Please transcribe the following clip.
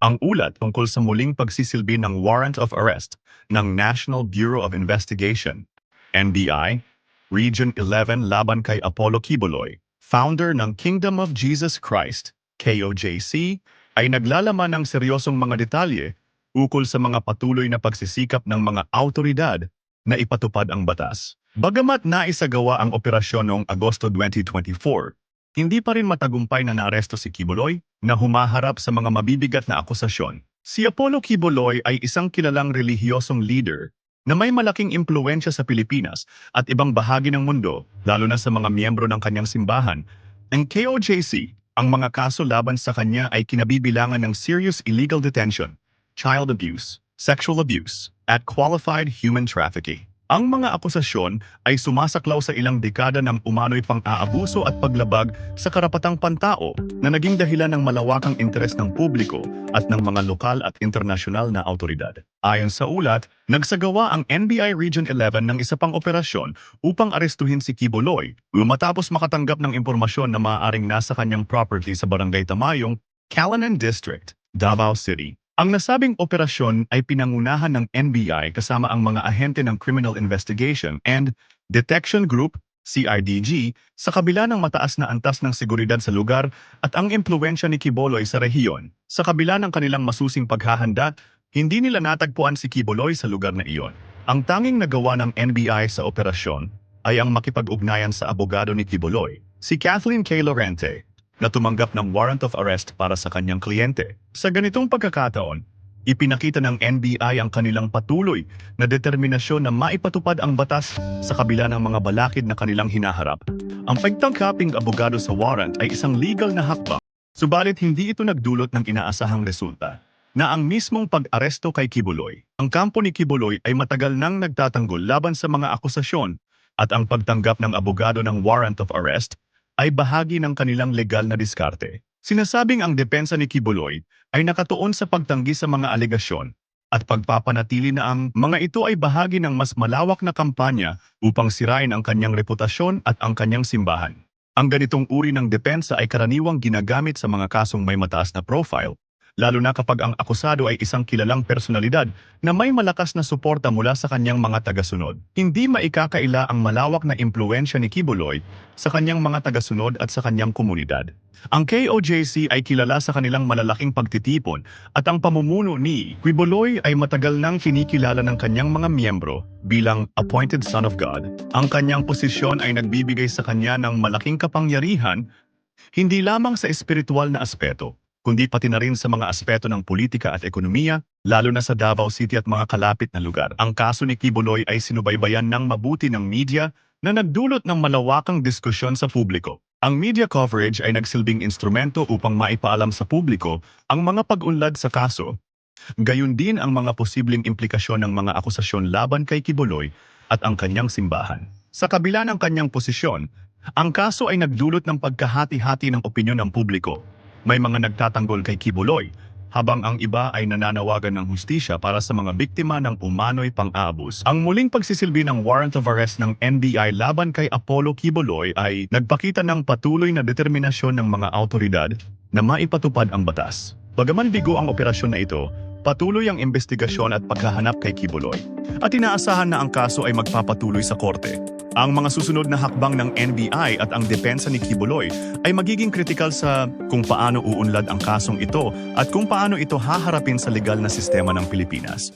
Ang ulat tungkol sa muling pagsisilbi ng Warrant of Arrest ng National Bureau of Investigation, NBI, Region 11 laban kay Apollo Quiboloy, founder ng Kingdom of Jesus Christ, KOJC, ay naglalaman ng seryosong mga detalye ukol sa mga patuloy na pagsisikap ng mga autoridad na ipatupad ang batas. Bagamat naisagawa ang operasyon noong Agosto 2024, hindi pa rin matagumpay na naaresto si Quiboloy na humaharap sa mga mabibigat na akusasyon. Si Apollo Quiboloy ay isang kilalang relihiyosong leader na may malaking impluwensya sa Pilipinas at ibang bahagi ng mundo, lalo na sa mga miyembro ng kanyang simbahan. Ang KOJC, ang mga kaso laban sa kanya ay kinabibilangan ng serious illegal detention, child abuse, sexual abuse, at qualified human trafficking. Ang mga akusasyon ay sumasaklaw sa ilang dekada ng umano'y pang-aabuso at paglabag sa karapatang pantao na naging dahilan ng malawakang interes ng publiko at ng mga lokal at internasyonal na autoridad. Ayon sa ulat, nagsagawa ang NBI Region 11 ng isa pang operasyon upang arestuhin si Quiboloy matapos makatanggap ng impormasyon na maaaring nasa kanyang property sa Barangay Tamayong, Calanan District, Davao City. Ang nasabing operasyon ay pinangunahan ng NBI kasama ang mga ahente ng Criminal Investigation and Detection Group, CIDG, sa kabila ng mataas na antas ng seguridad sa lugar at ang impluwensya ni Quiboloy sa rehiyon. Sa kabila ng kanilang masusing paghahanda, hindi nila natagpuan si Quiboloy sa lugar na iyon. Ang tanging nagawa ng NBI sa operasyon ay ang makipag-ugnayan sa abogado ni Quiboloy, si Kathleen K. Lorente, na tumanggap ng warrant of arrest para sa kanyang kliyente. Sa ganitong pagkakataon, ipinakita ng NBI ang kanilang patuloy na determinasyon na maipatupad ang batas sa kabila ng mga balakid na kanilang hinaharap. Ang pagtangkaping abogado sa warrant ay isang legal na hakbang, subalit hindi ito nagdulot ng inaasahang resulta, na ang mismong pag-aresto kay Quiboloy. Ang kampo ni Quiboloy ay matagal nang nagtatanggol laban sa mga akusasyon at ang pagtanggap ng abogado ng warrant of arrest ay bahagi ng kanilang legal na diskarte. Sinasabing ang depensa ni Quiboloy ay nakatuon sa pagtanggi sa mga alegasyon at pagpapanatili na ang mga ito ay bahagi ng mas malawak na kampanya upang sirain ang kanyang reputasyon at ang kanyang simbahan. Ang ganitong uri ng depensa ay karaniwang ginagamit sa mga kasong may mataas na profile, lalo na kapag ang akusado ay isang kilalang personalidad na may malakas na suporta mula sa kanyang mga tagasunod. Hindi maikakaila ang malawak na impluwensya ni Quiboloy sa kanyang mga tagasunod at sa kanyang komunidad. Ang KOJC ay kilala sa kanilang malalaking pagtitipon at ang pamumuno ni Quiboloy ay matagal nang kinikilala ng kanyang mga miyembro bilang appointed son of God. Ang kanyang posisyon ay nagbibigay sa kanya ng malaking kapangyarihan hindi lamang sa espiritual na aspeto, kundi pati na rin sa mga aspeto ng politika at ekonomiya, lalo na sa Davao City at mga kalapit na lugar. Ang kaso ni Quiboloy ay sinubaybayan ng mabuti ng media na nagdulot ng malawakang diskusyon sa publiko. Ang media coverage ay nagsilbing instrumento upang maipaalam sa publiko ang mga pag-unlad sa kaso, gayon din ang mga posibleng implikasyon ng mga akusasyon laban kay Quiboloy at ang kanyang simbahan. Sa kabila ng kanyang posisyon, ang kaso ay nagdulot ng pagkahati-hati ng opinyon ng publiko. May mga nagtatanggol kay Quiboloy, habang ang iba ay nananawagan ng hustisya para sa mga biktima ng umano'y pang-aabus. Ang muling pagsisilbi ng warrant of arrest ng NBI laban kay Apollo Quiboloy ay nagpakita ng patuloy na determinasyon ng mga autoridad na maipatupad ang batas. Bagaman bigo ang operasyon na ito, patuloy ang investigasyon at paghahanap kay Quiboloy. At inaasahan na ang kaso ay magpapatuloy sa korte. Ang mga susunod na hakbang ng NBI at ang depensa ni Quiboloy ay magiging kritikal sa kung paano uunlad ang kasong ito at kung paano ito haharapin sa legal na sistema ng Pilipinas.